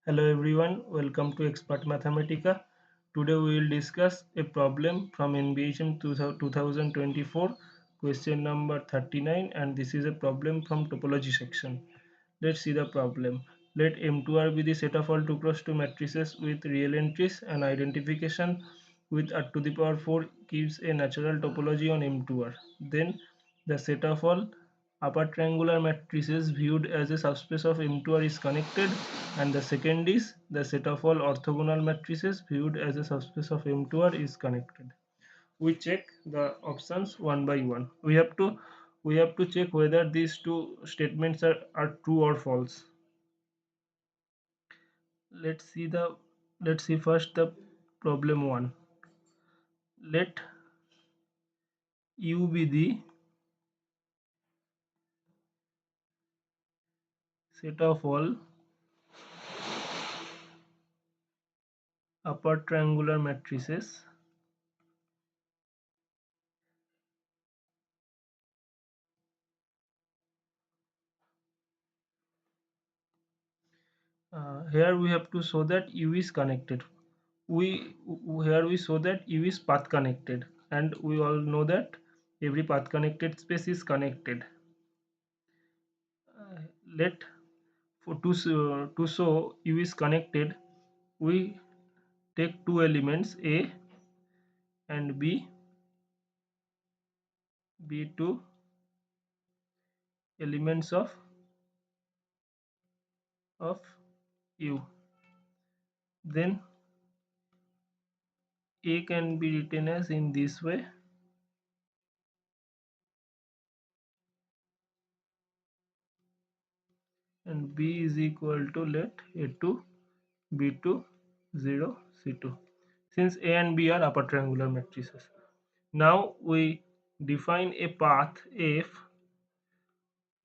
Hello everyone, welcome to Expert Mathematica. Today we will discuss a problem from Nbhm 2024, question number 39, and this is a problem from topology section. Let's see the problem. Let M2R be the set of all 2 cross 2 matrices with real entries, and identification with R to the power 4 gives a natural topology on M2R. Then the set of all upper triangular matrices viewed as a subspace of M2R is connected, and the second is the set of all orthogonal matrices viewed as a subspace of M2R is connected. We check the options one by one. We have to check whether these two statements are true or false. Let's see first the problem 1. Let U be the set of all upper triangular matrices here we have to show that U is connected. Here we show that U is path connected, and we all know that every path connected space is connected. Let to show U is connected, we take two elements A and be two elements of U. Then A can be written as in this way, and B is equal to, let A2 B2 0 C2, since A and B are upper triangular matrices. Now we define a path F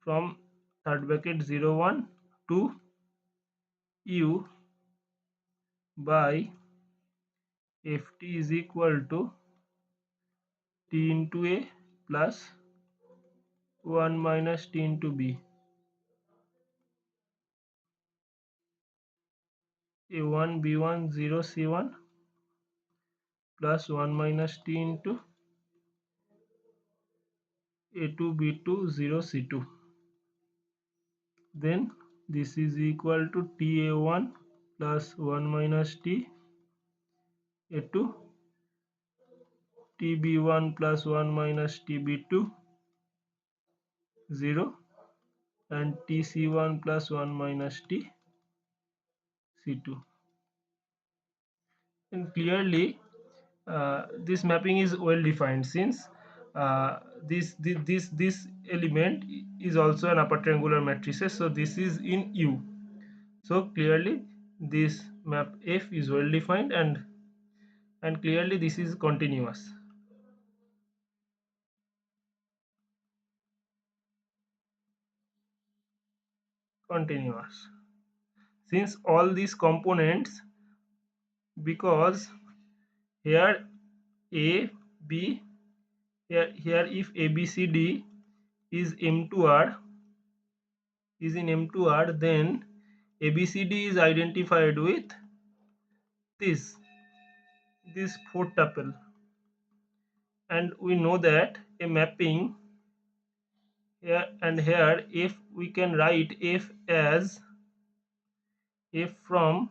from third bracket 0 1 to U by Ft is equal to T into A plus 1 minus T into B. A1 B1 0 C1 plus 1 minus T into A2 B2 0 C2. Then this is equal to Ta1 plus 1 minus T A2 Tb1 plus 1 minus Tb2 0 and Tc1 plus 1 minus Tc2. And clearly this mapping is well defined, since this element is also an upper triangular matrices, so this is in U. So clearly this map F is well defined, and clearly this is continuous, since all these components, because here A B, here if ABCD is M2R, is in M2R, then ABCD is identified with this fourth tuple, and we know that a mapping here and here, if we can write F as F from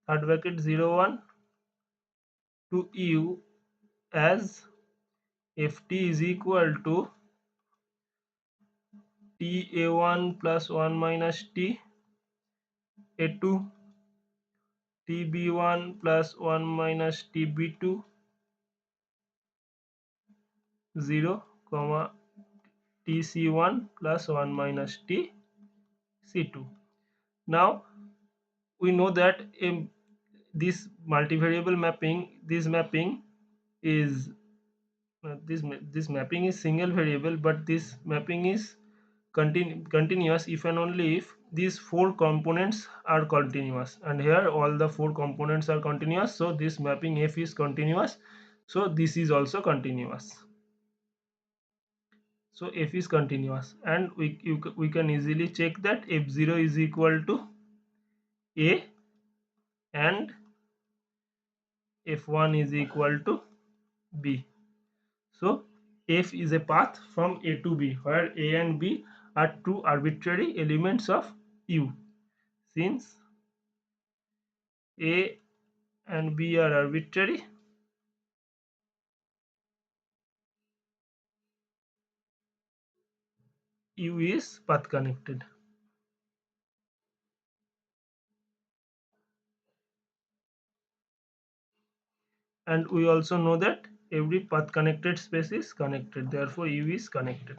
third bracket 0 1 to U as Ft is equal to Ta1 plus 1 minus T A2 Tb1 plus 1 minus Tb2 0 comma Tc1 plus 1 minus Tc2. Now we know that this multivariable mapping, is this mapping is single variable, but this mapping is continuous if and only if these four components are continuous, and here all the four components are continuous, so this mapping F is continuous, so this is also continuous. So F is continuous, and we can easily check that F0 is equal to A and f1 is equal to b. So f is a path from a to b where a and b are two arbitrary elements of U. Since a and b are arbitrary, U is path connected. And we also know that every path connected space is connected, therefore U is connected.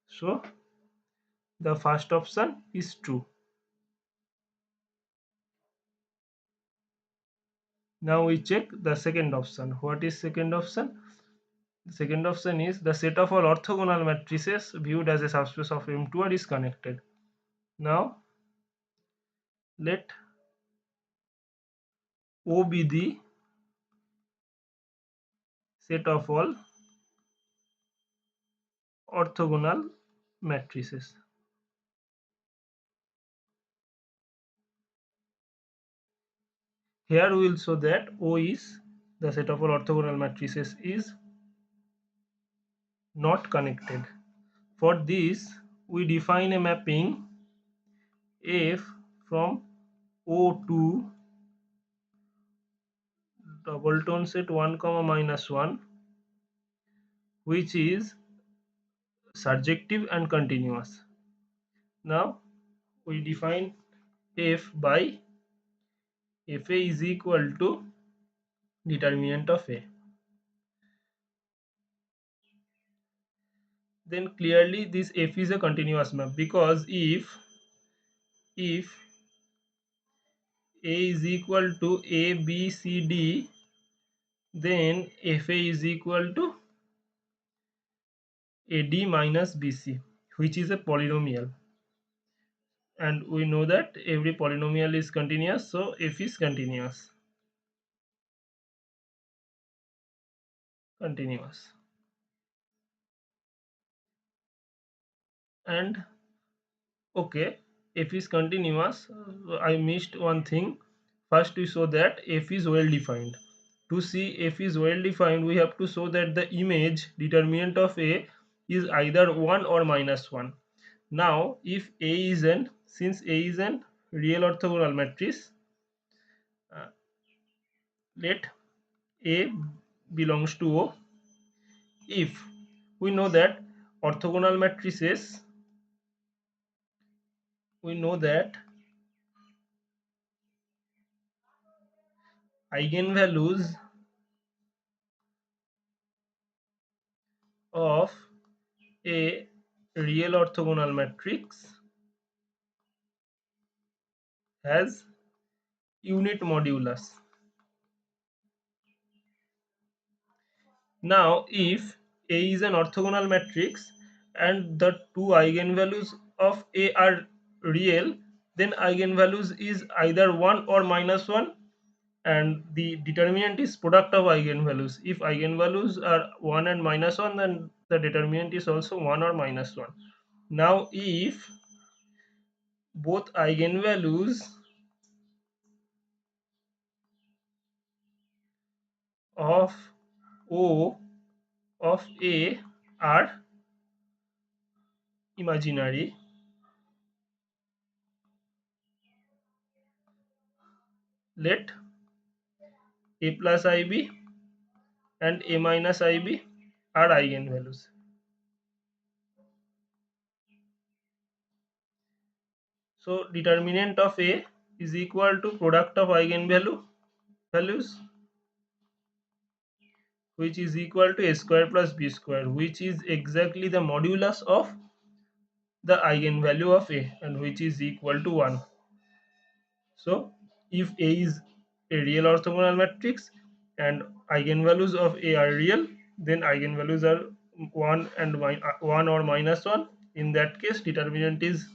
So the first option is true. Now we check the second option. What is second option? The second option is the set of all orthogonal matrices viewed as a subspace of M2R is connected. Now let O be the set of all orthogonal matrices. Here we will show that O is the set of all orthogonal matrices is not connected. For this, we define a mapping F from O to double tone set 1, minus 1, which is surjective and continuous. Now we define F by Fa is equal to determinant of A. Then clearly this F is a continuous map, because if A is equal to A, B, C, D, then Fa is equal to AD minus BC, which is a polynomial. And we know that every polynomial is continuous, so F is continuous. And okay, F is continuous. I missed one thing. First we show that F is well defined. To see F is well defined, we have to show that the image determinant of A is either 1 or minus 1. Now if since A is an real orthogonal matrix, let A belongs to O. If we know that orthogonal matrices, we know that eigenvalues of a real orthogonal matrix has unit modulus. Now if A is an orthogonal matrix and the two eigenvalues of A are real, then eigenvalues is either 1 or minus 1, and the determinant is product of eigenvalues. If eigenvalues are 1 and minus 1, then the determinant is also 1 or minus 1. Now if both eigenvalues of O of A are imaginary, let A plus IB and A minus IB are eigenvalues. So determinant of A is equal to product of values, which is equal to A square plus B square, which is exactly the modulus of the eigenvalue of A, and which is equal to 1. So if A is a real orthogonal matrix and eigenvalues of A are real, then eigenvalues are 1 and 1 or minus 1. In that case, determinant is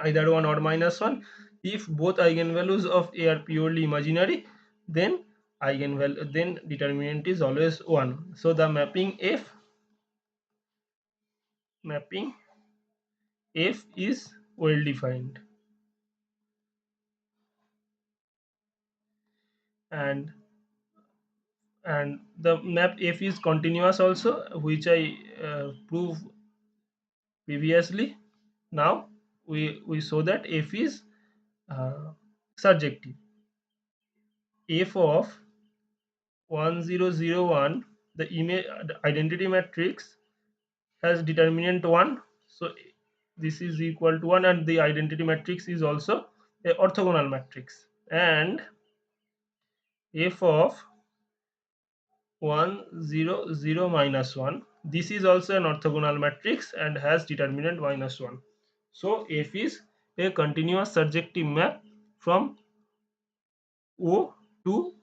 either 1 or minus 1. If both eigenvalues of A are purely imaginary, then determinant is always 1. So the mapping F is well defined. and the map F is continuous also, which I prove previously. Now we saw that F is surjective. F of 1001, the image the identity matrix has determinant 1, so this is equal to 1, and the identity matrix is also a orthogonal matrix. And F of 100 minus 1, this is also an orthogonal matrix and has determinant minus 1. So F is a continuous surjective map from O to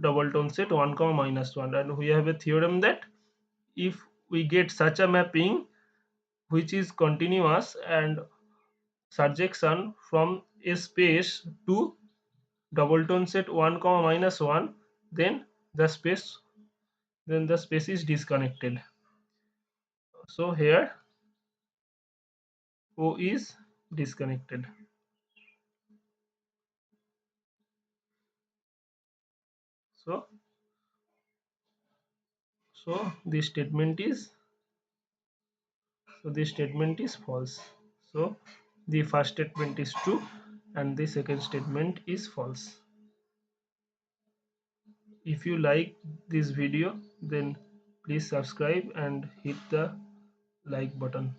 double tone set 1 comma minus 1, and we have a theorem that if we get such a mapping which is continuous and surjection from a space to double tone set 1 comma minus 1, then the space is disconnected. So here O is disconnected. So so this statement is false. So the first statement is true and the second statement is false. If you like this video, then please subscribe and hit the like button.